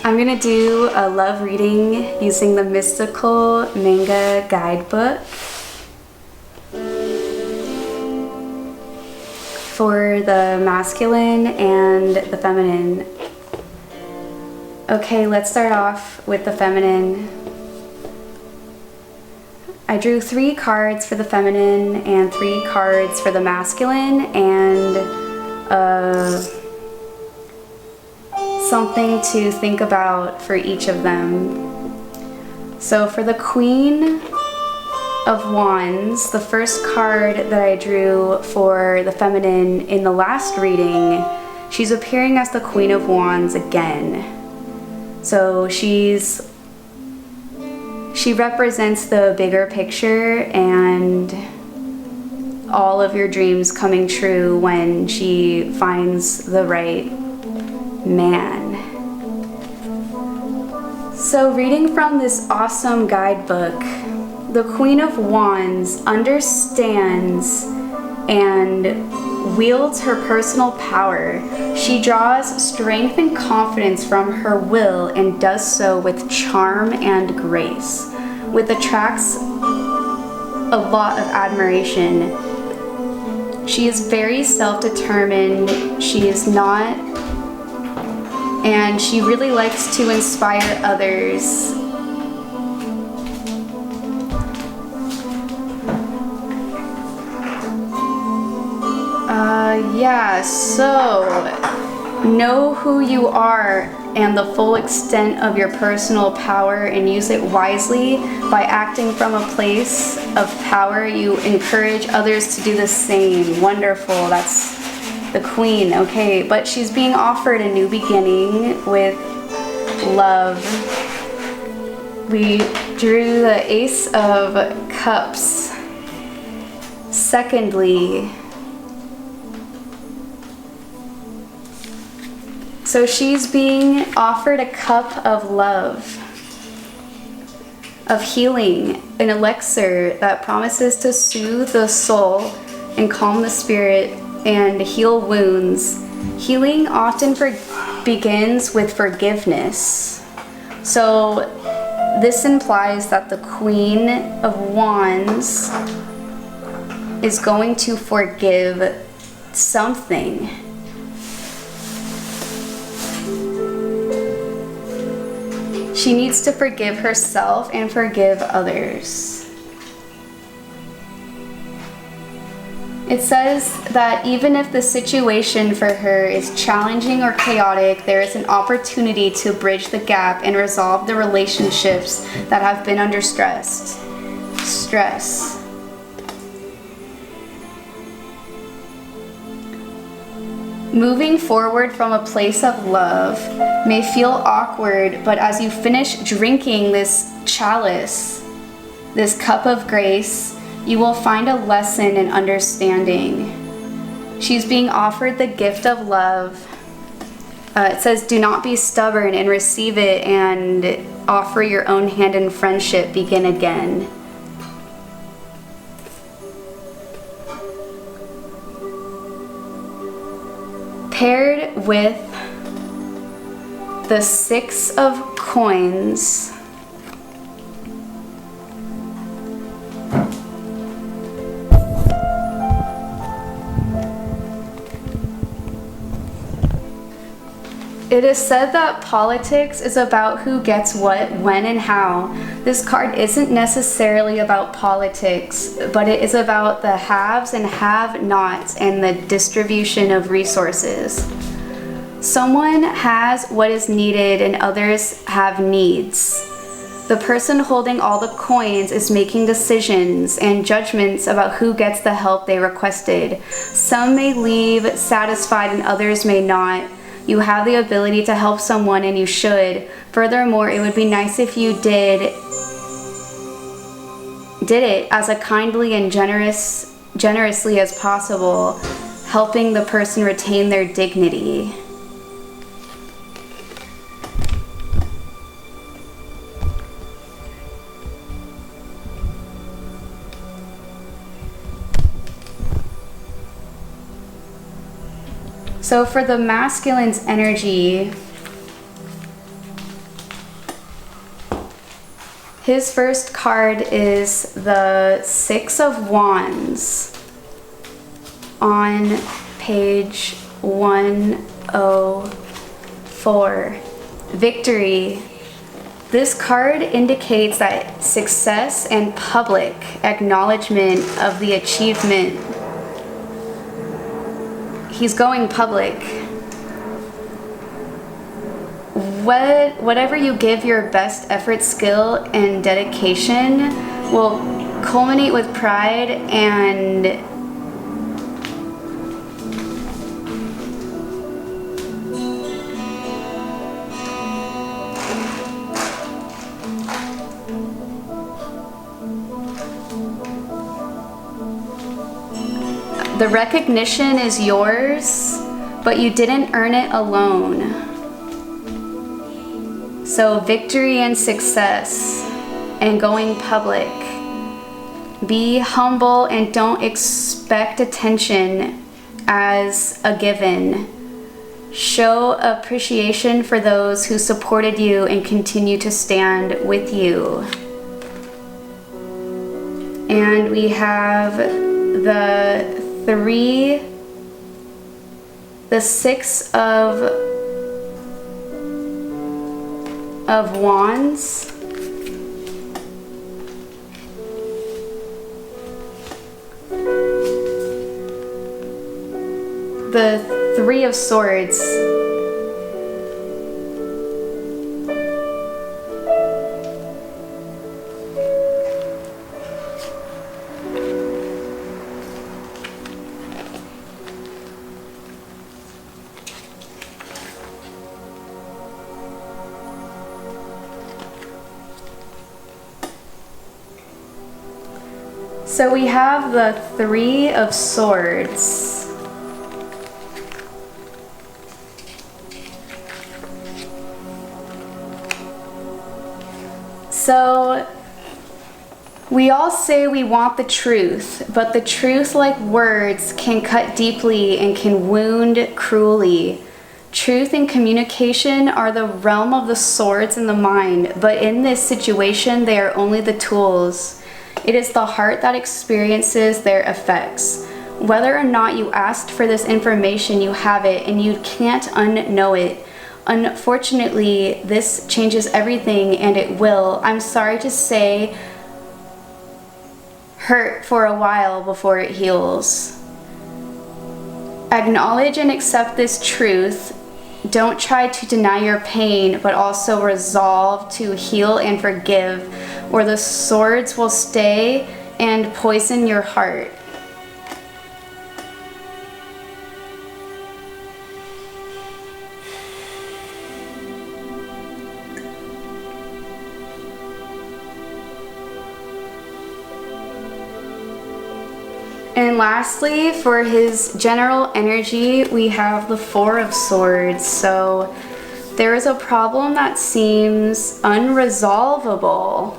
I'm gonna do a love reading using the Mystical Manga Guidebook for the masculine and the feminine. Okay, let's start off with the feminine. I drew 3 cards for the feminine and 3 cards for the masculine, and something to think about for each of them. So for the Queen of Wands, the first card that I drew for the feminine in the last reading, she's appearing as the Queen of Wands again. So she represents the bigger picture and all of your dreams coming true when she finds the right man. So reading from this awesome guidebook, the Queen of Wands understands and wields her personal power. She draws strength and confidence from her will and does so with charm and grace, which attracts a lot of admiration. She is very self-determined. She is not, and she really likes to inspire others. So know who you are and the full extent of your personal power, and use it wisely. By acting from a place of power, you encourage others to do the same. Wonderful. That's the Queen. Okay, but she's being offered a new beginning with love. We drew the Ace of Cups. Secondly, so she's being offered a cup of love, of healing, an elixir that promises to soothe the soul and calm the spirit and heal wounds. Healing often begins with forgiveness. So this implies that the Queen of Wands is going to forgive something. She needs to forgive herself and forgive others. It says that even if the situation for her is challenging or chaotic, there is an opportunity to bridge the gap and resolve the relationships that have been under stress. Moving forward from a place of love may feel awkward, but as you finish drinking this chalice, this cup of grace, you will find a lesson in understanding. She's being offered the gift of love. It says, do not be stubborn and receive it, and offer your own hand in friendship, begin again. Paired with the 6 of Coins, it is said that politics is about who gets what, when, and how. This card isn't necessarily about politics, but it is about the haves and have-nots and the distribution of resources. Someone has what is needed and others have needs. The person holding all the coins is making decisions and judgments about who gets the help they requested. Some may leave satisfied and others may not. You have the ability to help someone, and you should. Furthermore, it would be nice if you did it as a kindly and generously as possible, helping the person retain their dignity. So for the masculine's energy, His first card is the Six of Wands on page 104. Victory. This card indicates that success and public acknowledgement of the achievement. He's going public. Whatever you give your best effort, skill, and dedication will culminate with pride and the recognition is yours, but you didn't earn it alone. So victory and success and going public. Be humble and don't expect attention as a given. Show appreciation for those who supported you and continue to stand with you. And we have the Six of Wands. The Three of Swords. So we have the Three of Swords. So we all say we want the truth, but the truth, like words, can cut deeply and can wound cruelly. Truth and communication are the realm of the swords and the mind, but in this situation, they are only the tools. It is the heart that experiences their effects. Whether or not you asked for this information, you have it, and you can't unknow it. Unfortunately, this changes everything, and it will, I'm sorry to say, hurt for a while before it heals. Acknowledge and accept this truth. Don't try to deny your pain, but also resolve to heal and forgive, or the swords will stay and poison your heart. And lastly, for his general energy, we have the Four of Swords. So there is a problem that seems unresolvable.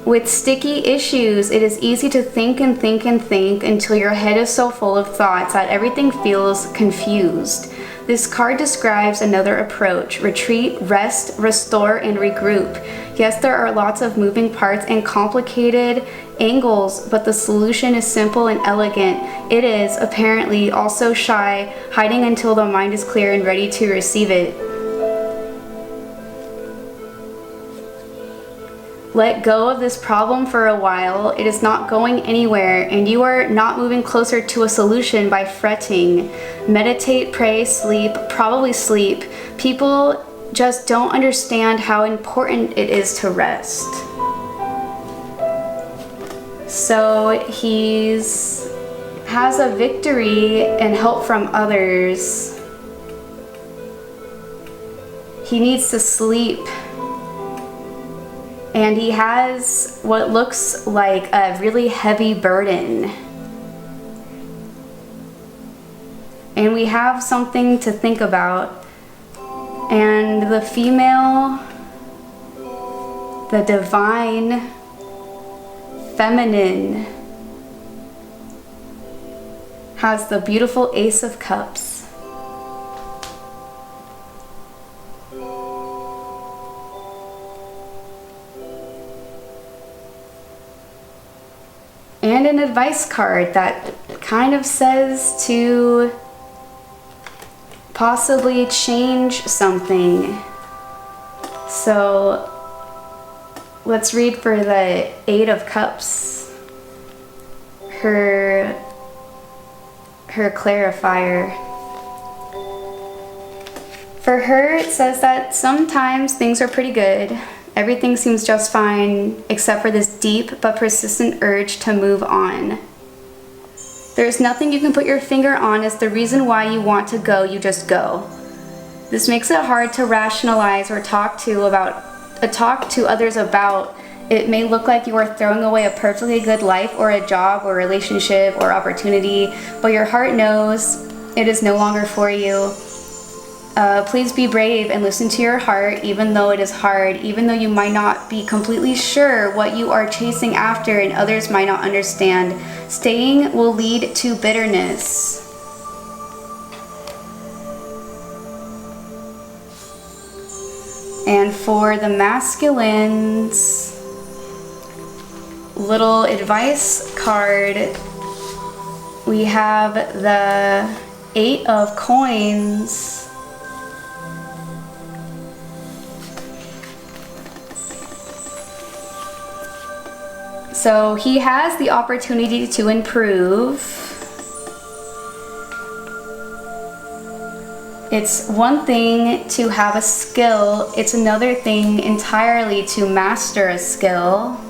With sticky issues, it is easy to think and think and think until your head is so full of thoughts that everything feels confused. This card describes another approach: retreat, rest, restore, and regroup. Yes, there are lots of moving parts and complicated angles, but the solution is simple and elegant. It is, apparently, also shy, hiding until the mind is clear and ready to receive it. Let go of this problem for a while. It is not going anywhere, and you are not moving closer to a solution by fretting. Meditate, pray, sleep, probably sleep. People just don't understand how important it is to rest. So has a victory and help from others. He needs to sleep. And he has what looks like a really heavy burden. And we have something to think about. And the female, the divine, feminine, has the beautiful Ace of Cups. And an advice card that kind of says to possibly change something. So let's read for the Eight of Cups. Her clarifier. For her, it says that sometimes things are pretty good. Everything seems just fine, except for this deep but persistent urge to move on. There's nothing you can put your finger on as the reason why you want to go, you just go. This makes it hard to rationalize or talk to others about. It may look like you are throwing away a perfectly good life or a job or relationship or opportunity, but your heart knows it is no longer for you. Please be brave and listen to your heart, even though it is hard, even though you might not be completely sure what you are chasing after and others might not understand. Staying will lead to bitterness. And for the masculines, little advice card, we have the Eight of Coins. So he has the opportunity to improve. It's one thing to have a skill, it's another thing entirely to master a skill.